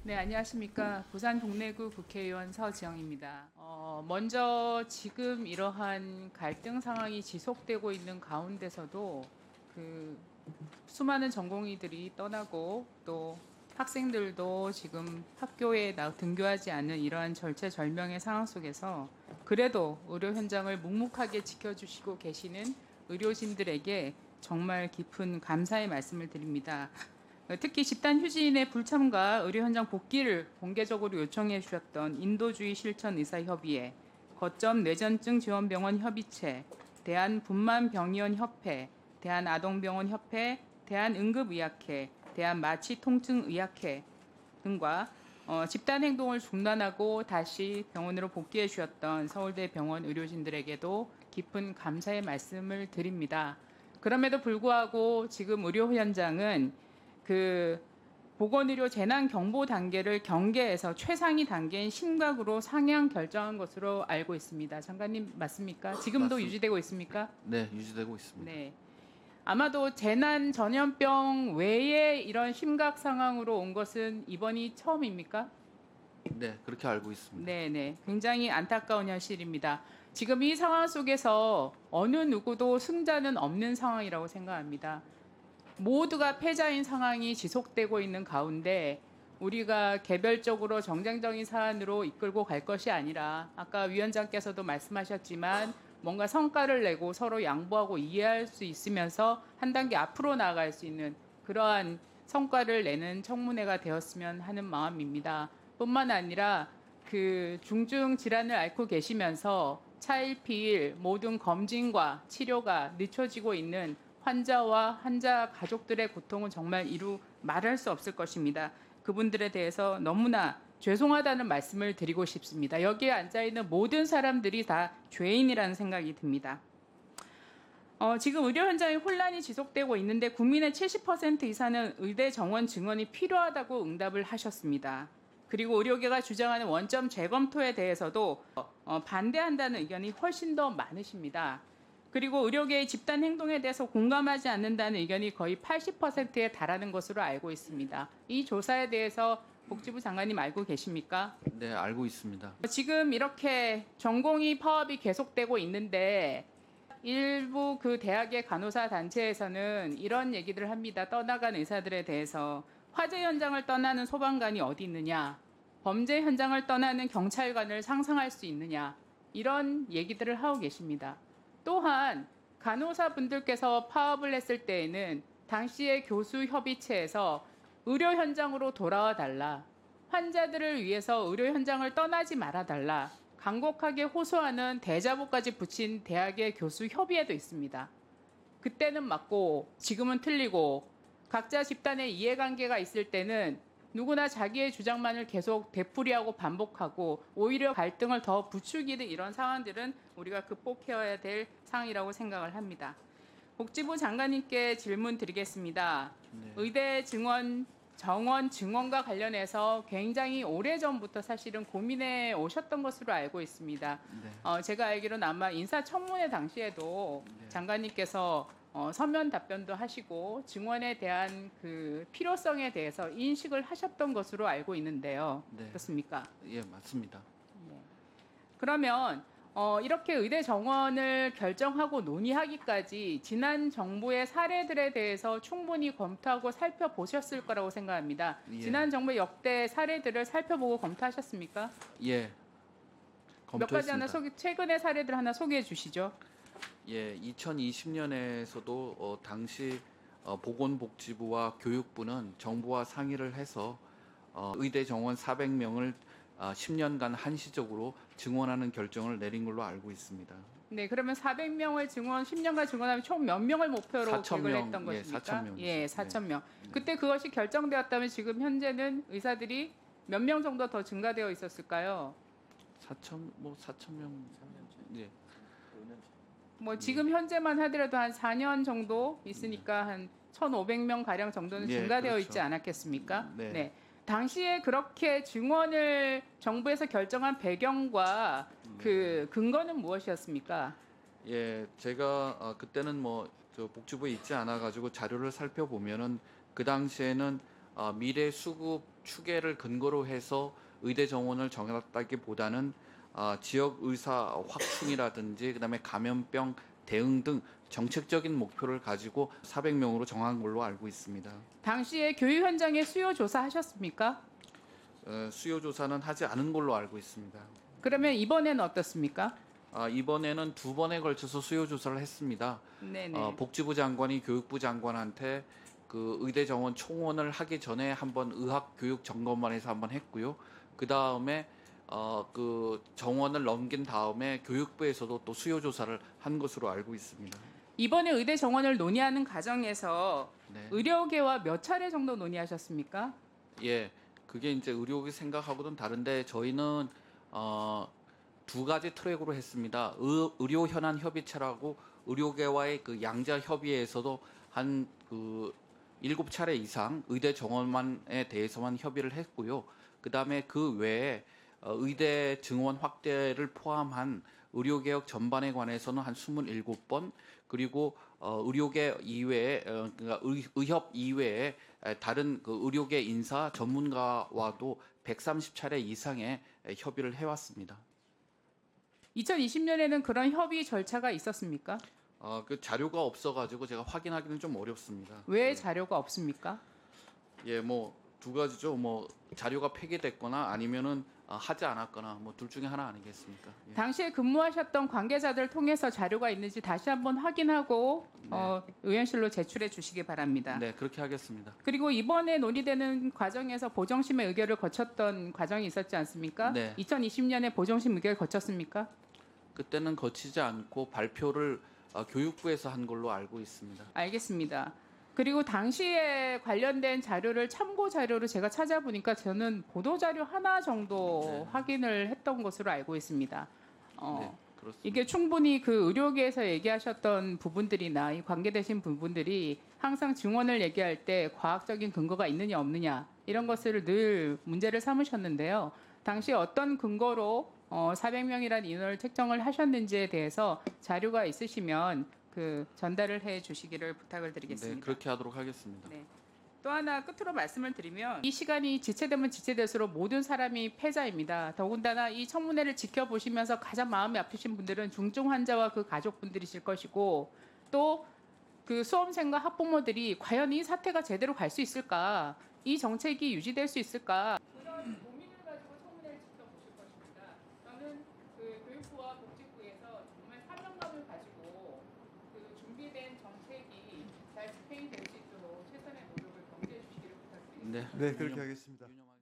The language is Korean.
네, 안녕하십니까. 부산 동래구 국회의원 서지영입니다. 먼저 지금 이러한 갈등 상황이 지속되고 있는 가운데서도 그 수많은 전공의들이 떠나고 또 학생들도 지금 학교에 등교하지 않는 이러한 절체절명의 상황 속에서 그래도 의료 현장을 묵묵하게 지켜주시고 계시는 의료진들에게 정말 깊은 감사의 말씀을 드립니다. 특히 집단 휴진의 불참과 의료 현장 복귀를 공개적으로 요청해 주셨던 인도주의 실천 의사협의회, 거점 뇌전증 지원병원 협의체, 대한분만병의원 협회, 대한아동병원협회, 대한응급의학회, 대한마취통증의학회 등과 집단 행동을 중단하고 다시 병원으로 복귀해 주셨던 서울대 병원 의료진들에게도 깊은 감사의 말씀을 드립니다. 그럼에도 불구하고 지금 의료 현장은 그 보건의료 재난 경보 단계를 경계해서 최상위 단계인 심각으로 상향 결정한 것으로 알고 있습니다. 장관님 맞습니까? 지금도 유지되고 있습니까? 네, 유지되고 있습니다. 네. 아마도 재난 전염병 외에 이런 심각 상황으로 온 것은 이번이 처음입니까? 네, 그렇게 알고 있습니다. 네네. 굉장히 안타까운 현실입니다. 지금 이 상황 속에서 어느 누구도 승자는 없는 상황이라고 생각합니다. 모두가 패자인 상황이 지속되고 있는 가운데 우리가 개별적으로 정쟁적인 사안으로 이끌고 갈 것이 아니라 아까 위원장께서도 말씀하셨지만 뭔가 성과를 내고 서로 양보하고 이해할 수 있으면서 한 단계 앞으로 나아갈 수 있는 그러한 성과를 내는 청문회가 되었으면 하는 마음입니다. 뿐만 아니라 그 중증 질환을 앓고 계시면서 차일피일 모든 검진과 치료가 늦춰지고 있는 환자와 환자 가족들의 고통은 정말 이루 말할 수 없을 것입니다. 그분들에 대해서 너무나 죄송하다는 말씀을 드리고 싶습니다. 여기에 앉아있는 모든 사람들이 다 죄인이라는 생각이 듭니다. 지금 의료 현장의 혼란이 지속되고 있는데 국민의 70% 이상은 의대 정원 증원이 필요하다고 응답을 하셨습니다. 그리고 의료계가 주장하는 원점 재검토에 대해서도 반대한다는 의견이 훨씬 더 많으십니다. 그리고 의료계의 집단 행동에 대해서 공감하지 않는다는 의견이 거의 80%에 달하는 것으로 알고 있습니다. 이 조사에 대해서 복지부 장관님 알고 계십니까? 네, 알고 있습니다. 지금 이렇게 전공의 파업이 계속되고 있는데 일부 그 대학의 간호사 단체에서는 이런 얘기들을 합니다. 떠나간 의사들에 대해서 화재 현장을 떠나는 소방관이 어디 있느냐, 범죄 현장을 떠나는 경찰관을 상상할 수 있느냐, 이런 얘기들을 하고 계십니다. 또한 간호사분들께서 파업을 했을 때에는 당시의 교수협의체에서 의료 현장으로 돌아와 달라, 환자들을 위해서 의료 현장을 떠나지 말아 달라 간곡하게 호소하는 대자보까지 붙인 대학의 교수협의회도 있습니다. 그때는 맞고 지금은 틀리고 각자 집단의 이해관계가 있을 때는 누구나 자기의 주장만을 계속 되풀이하고 반복하고 오히려 갈등을 더 부추기는 이런 상황들은 우리가 극복해야 될 상황이라고 생각을 합니다. 복지부 장관님께 질문 드리겠습니다. 네. 의대 정원 증원과 관련해서 굉장히 오래전부터 사실은 고민해 오셨던 것으로 알고 있습니다. 네. 제가 알기로는 아마 인사청문회 당시에도 네. 장관님께서 서면 답변도 하시고 증원에 대한 그 필요성에 대해서 인식을 하셨던 것으로 알고 있는데요. 네. 그렇습니까? 예, 맞습니다. 그러면 이렇게 의대 정원을 결정하고 논의하기까지 지난 정부의 사례들에 대해서 충분히 검토하고 살펴보셨을 거라고 생각합니다. 예. 지난 정부의 역대 사례들을 살펴보고 검토하셨습니까? 예, 몇 가지 하나 검토했습니다. 최근의 사례들 하나 소개해 주시죠. 예, 2020년에서도 당시 보건복지부와 교육부는 정부와 상의를 해서 의대 정원 400명을 10년간 한시적으로 증원하는 결정을 내린 걸로 알고 있습니다. 네, 그러면 400명을 10년간 증원하면 총 몇 명을 목표로 4,000 계획을 명, 했던 예, 것입니까? 4,000 예, 명이죠. 4,000명. 네. 그때 그것이 결정되었다면 지금 현재는 의사들이 몇 명 정도 더 증가되어 있었을까요? 4,000명. 예. 뭐 지금 현재만 하더라도 한 4년 정도 있으니까 한 1,500명 가량 정도는 예, 증가되어 그렇죠. 있지 않았겠습니까? 네. 당시에 그렇게 증원을 정부에서 결정한 배경과 그 근거는 무엇이었습니까? 예, 제가 그때는 저 복지부에 있지 않아 가지고 자료를 살펴보면은 그 당시에는 미래 수급 추계를 근거로 해서 의대 정원을 정했다기보다는 지역 의사 확충이라든지 그다음에 감염병 대응 등 정책적인 목표를 가지고 400명으로 정한 걸로 알고 있습니다. 당시에 교육 현장에 수요 조사하셨습니까? 수요 조사는 하지 않은 걸로 알고 있습니다. 그러면 이번에는 어떻습니까? 이번에는 2번에 걸쳐서 수요 조사를 했습니다. 네네. 복지부 장관이 교육부 장관한테 그 의대 정원 총원을 하기 전에 한번 의학 교육 점검반에서 한번 했고요. 그 다음에 그 정원을 넘긴 다음에 교육부에서도 또 수요 조사를 한 것으로 알고 있습니다. 이번에 의대 정원을 논의하는 과정에서 네. 의료계와 몇 차례 정도 논의하셨습니까? 예, 그게 이제 의료계 생각하고는 다른데 저희는 두 가지 트랙으로 했습니다. 의료 현안 협의체라고 의료계와의 그 양자 협의회에서도 한 그 7차례 이상 의대 정원만에 대해서만 협의를 했고요. 그다음에 그 외에 의대 증원 확대를 포함한 의료개혁 전반에 관해서는 한 27번, 그리고 의료계 이외에 그러니까 의협 이외에 다른 그 의료계 인사 전문가와도 130차례 이상의 협의를 해왔습니다. 2020년에는 그런 협의 절차가 있었습니까? 그 자료가 없어가지고 제가 확인하기는 좀 어렵습니다. 왜 자료가 없습니까? 예, 뭐 두 가지죠. 뭐 자료가 폐기됐거나 아니면은 하지 않았거나 뭐 둘 중에 하나 아니겠습니까? 예. 당시에 근무하셨던 관계자들 통해서 자료가 있는지 다시 한번 확인하고 의원실로 제출해 주시기 바랍니다. 네, 그렇게 하겠습니다. 그리고 이번에 논의되는 과정에서 보정심의 의결을 거쳤던 과정이 있었지 않습니까? 네. 2020년에 보정심 의결 거쳤습니까? 그때는 거치지 않고 발표를 교육부에서 한 걸로 알고 있습니다. 알겠습니다. 그리고 당시에 관련된 자료를 참고 자료로 제가 찾아보니까 저는 보도 자료 하나 정도 네. 확인을 했던 것으로 알고 있습니다. 네, 그렇습니다. 이게 충분히 그 의료계에서 얘기하셨던 부분들이나 이 관계되신 부분들이 항상 증원을 얘기할 때 과학적인 근거가 있느냐 없느냐 이런 것을 늘 문제를 삼으셨는데요. 당시 어떤 근거로 400명이라는 인원을 책정을 하셨는지에 대해서 자료가 있으시면 그 전달을 해 주시기를 부탁을 네, 드리겠습니다. 그렇게 하도록 하겠습니다. 네. 또 하나 끝으로 말씀을 드리면 이 시간이 지체되면 지체될수록 모든 사람이 패자입니다. 더군다나 이 청문회를 지켜보시면서 가장 마음이 아프신 분들은 중증 환자와 그 가족분들이실 것이고 또 그 수험생과 학부모들이 과연 이 사태가 제대로 갈 수 있을까? 이 정책이 유지될 수 있을까? 그런 고민을 가지고 청문회를 지켜보실 것입니다. 저는 그 교육부와 복지부에서 정말 사명감을 가지고 그 준비된 정책이 잘 집행이 될 수 있도록 최선의 노력을 경주해 주시기를 부탁드립니다. 네, 네, 그렇게 하겠습니다. 유념하겠습니다.